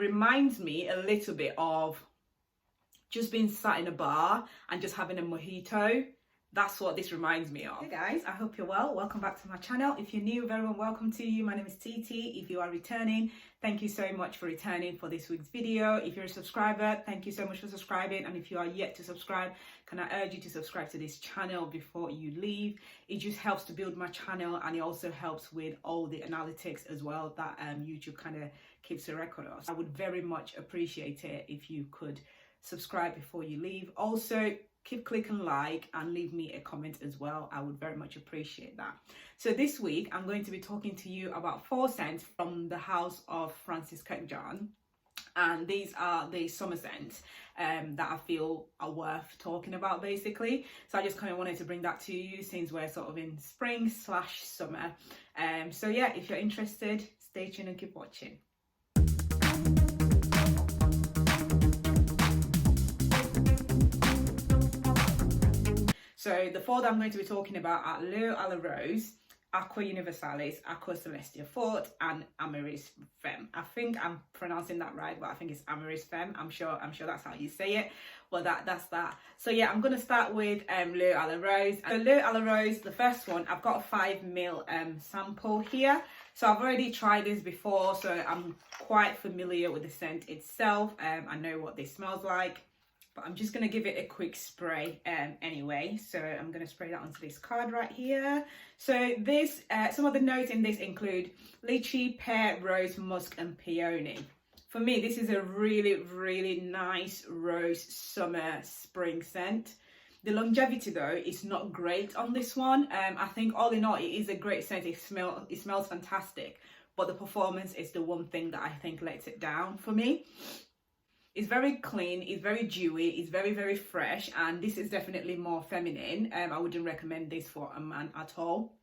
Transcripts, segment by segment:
reminds me a little bit of just being sat in a bar and just having a mojito. That's what this reminds me of. Hey guys, I hope you're well. Welcome back to my channel. If you're new, very warm welcome to you. My name is Titi. If you are returning, thank you so much for returning for this week's video. If you're a subscriber, thank you so much for subscribing. And if you are yet to subscribe, can I urge you to subscribe to this channel before you leave? It just helps to build my channel, and it also helps with all the analytics as well that YouTube kind of keeps a record of. I would very much appreciate it if you could subscribe before you leave. Also, keep clicking like and leave me a comment as well. I would very much appreciate that. So this week I'm going to be talking to you about 4 scents from the house of Kurkdjian, and these are the summer scents that I feel are worth talking about basically. So I just kind of wanted to bring that to you since we're sort of in spring/summer. So yeah, if you're interested, stay tuned and keep watching. So the 4 that I'm going to be talking about are Alla Rose, Aqua Universalis, Aqua Celestia, Forte, and Amyris Femme. I think I'm pronouncing that right, but I think it's Amyris Femme. I'm sure that's how you say it. Well, that's that. So yeah, I'm going to start with Alla Rose. So Alla Rose, the first one, I've got a 5 ml sample here. So I've already tried this before, so I'm quite familiar with the scent itself. I know what this smells like. But I'm just going to give it a quick spray anyway. So I'm going to spray that onto this card right here. So this, some of the notes in this include lychee, pear, rose, musk, and peony. For me, this is a really, really nice rose summer spring scent. The longevity though is not great on this one. I think all in all, it is a great scent. It smells fantastic. But the performance is the one thing that I think lets it down for me. It's very clean, it's very dewy, it's very, very fresh, and this is definitely more feminine. I wouldn't recommend this for a man at all.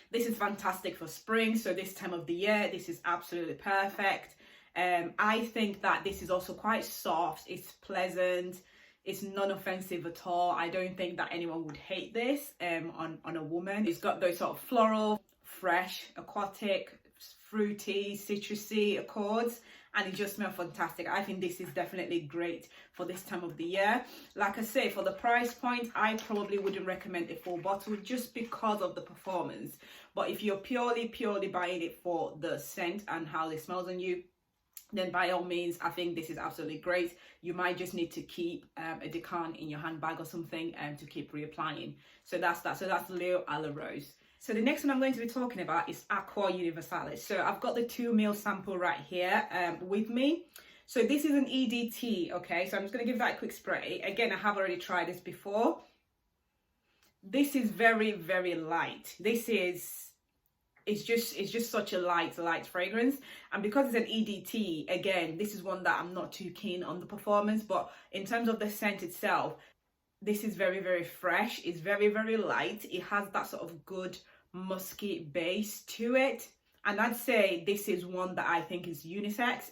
This is fantastic for spring, so this time of the year, this is absolutely perfect. I think that this is also quite soft, it's pleasant, it's non-offensive at all. I don't think that anyone would hate this on a woman. It's got those sort of floral, fresh, aquatic, fruity, citrusy accords, and it just smells fantastic. I think this is definitely great for this time of the year. Like I say, for the price point, I probably wouldn't recommend a full bottle just because of the performance. But if you're purely buying it for the scent and how it smells on you, then by all means, I think this is absolutely great. You might just need to keep a decan in your handbag or something to keep reapplying. So that's that. So that's Alla Rose. So the next one I'm going to be talking about is Aqua Universalis. So I've got the 2 ml sample right here with me. So this is an EDT, okay? So I'm just going to give that a quick spray. Again, I have already tried this before. This is very, very light. It's just such a light fragrance. And because it's an EDT, again, this is one that I'm not too keen on the performance. But in terms of the scent itself, this is very, very fresh. It's very, very light. It has that sort of good musky base to it. And I'd say this is one that I think is unisex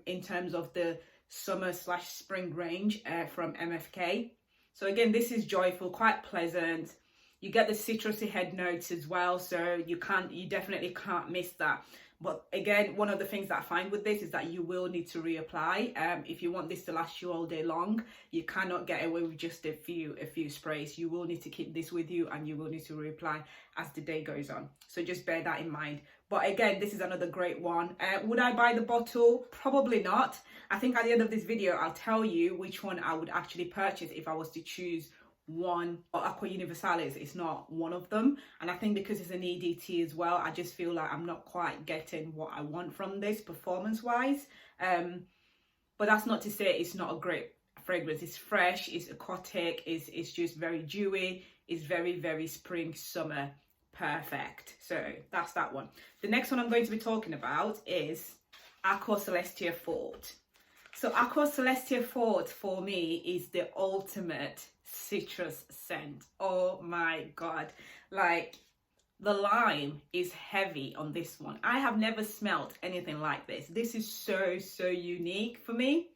in terms of the summer/spring range from MFK. So again, this is joyful, quite pleasant. You get the citrusy head notes as well. So you definitely can't miss that. But again, one of the things that I find with this is that you will need to reapply. If you want this to last you all day long, you cannot get away with just a few sprays. You will need to keep this with you, and you will need to reapply as the day goes on. So just bear that in mind. But again, this is another great one. Would I buy the bottle? Probably not. I think at the end of this video, I'll tell you which one I would actually purchase if I was to choose one. Aqua Universalis is not one of them, and I think because it's an EDT as well, I just feel like I'm not quite getting what I want from this performance wise. But that's not to say it's not a great fragrance. It's fresh, it's aquatic, it's just very dewy, it's very, very spring summer perfect. So that's that one. The next one I'm going to be talking about is Aqua Celestia Forte. So Aqua Celestia Forte for me is the ultimate citrus scent. Oh my god, like the lime is heavy on this one. I have never smelled anything like this. This is so unique for me.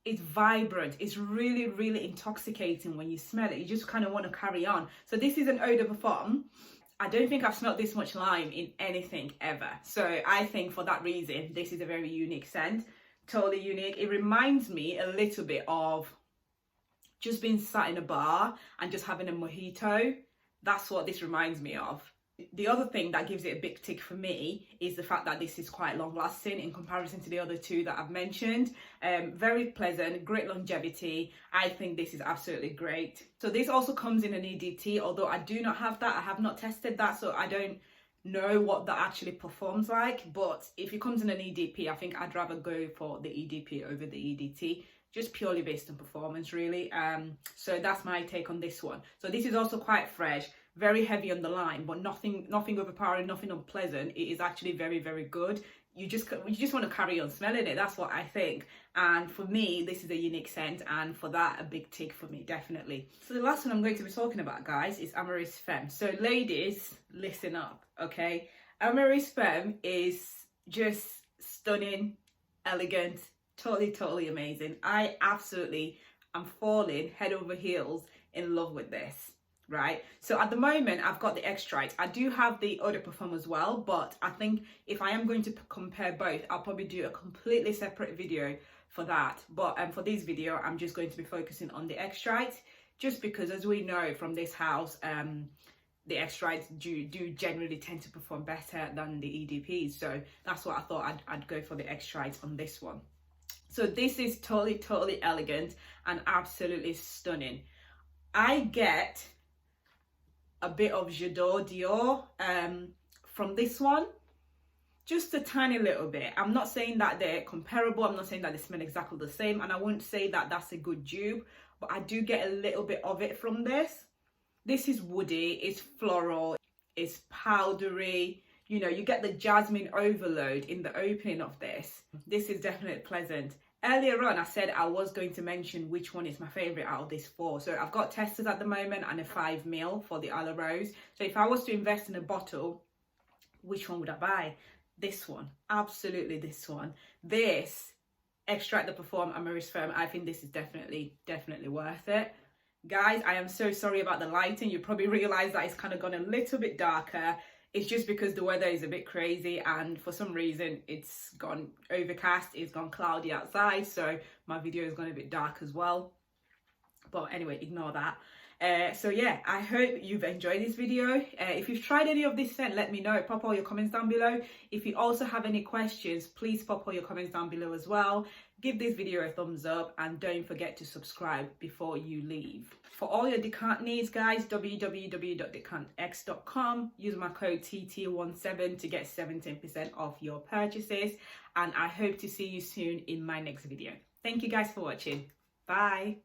It's vibrant. It's really, really intoxicating when you smell it. You just kind of want to carry on. So this is an eau de parfum. I don't think I've smelled this much lime in anything ever. So I think for that reason, this is a very unique scent. totally unique. It reminds me a little bit of just being sat in a bar and just having a mojito. That's what this reminds me of. The other thing that gives it a big tick for me is the fact that this is quite long lasting in comparison to the other two that I've mentioned. Very pleasant, great longevity. I think this is absolutely great. So this also comes in an EDT, although I do not have that. I have not tested that, so I don't know what that actually performs like. But if it comes in an EDP, I think I'd rather go for the EDP over the EDT, just purely based on performance, really. So that's my take on this one. So this is also quite fresh, very heavy on the line, but nothing overpowering, nothing unpleasant. It is actually very, very good. You just want to carry on smelling it. That's what I think. And for me, this is a unique scent, and for that, a big tick for me, definitely. So the last one I'm going to be talking about, guys, is Amyris Femme. So ladies, listen up, okay? Amyris Femme is just stunning, elegant, totally amazing. I absolutely am falling head over heels in love with this, right? So at the moment, I've got the extract. I do have the eau de parfum as well, but I think if I am going to compare both, I'll probably do a completely separate video for that. But for this video, I'm just going to be focusing on the extract, just because, as we know from this house, the extracts do generally tend to perform better than the EDPs. So that's what I thought I'd go for the extracts on this one. So this is totally elegant and absolutely stunning. I get a bit of J'adore Dior from this one, just a tiny little bit. I'm not saying that they're comparable, I'm not saying that they smell exactly the same, and I wouldn't say that that's a good dupe, but I do get a little bit of it from this. This is woody, it's floral, it's powdery. You know, you get the jasmine overload in the opening of this. This is definitely pleasant. Earlier on, I said I was going to mention which one is my favourite out of these four. So I've got testers at the moment and a 5ml for the Alla Rose. So if I was to invest in a bottle, which one would I buy? This one, absolutely this one. This Extract the Perform Amyris Femme, I think this is definitely worth it. Guys, I am so sorry about the lighting. You probably realise that it's kind of gone a little bit darker. It's just because the weather is a bit crazy, and for some reason it's gone overcast, it's gone cloudy outside, so my video has gone a bit dark as well. But anyway, ignore that. So yeah, I hope you've enjoyed this video. If you've tried any of this scent, let me know. Pop all your comments down below. If you also have any questions, please pop all your comments down below as well. Give this video a thumbs up, and don't forget to subscribe before you leave. For all your decant needs, guys, www.decantx.com. Use my code TT17 to get 17% off your purchases, and I hope to see you soon in my next video. Thank you guys for watching. Bye.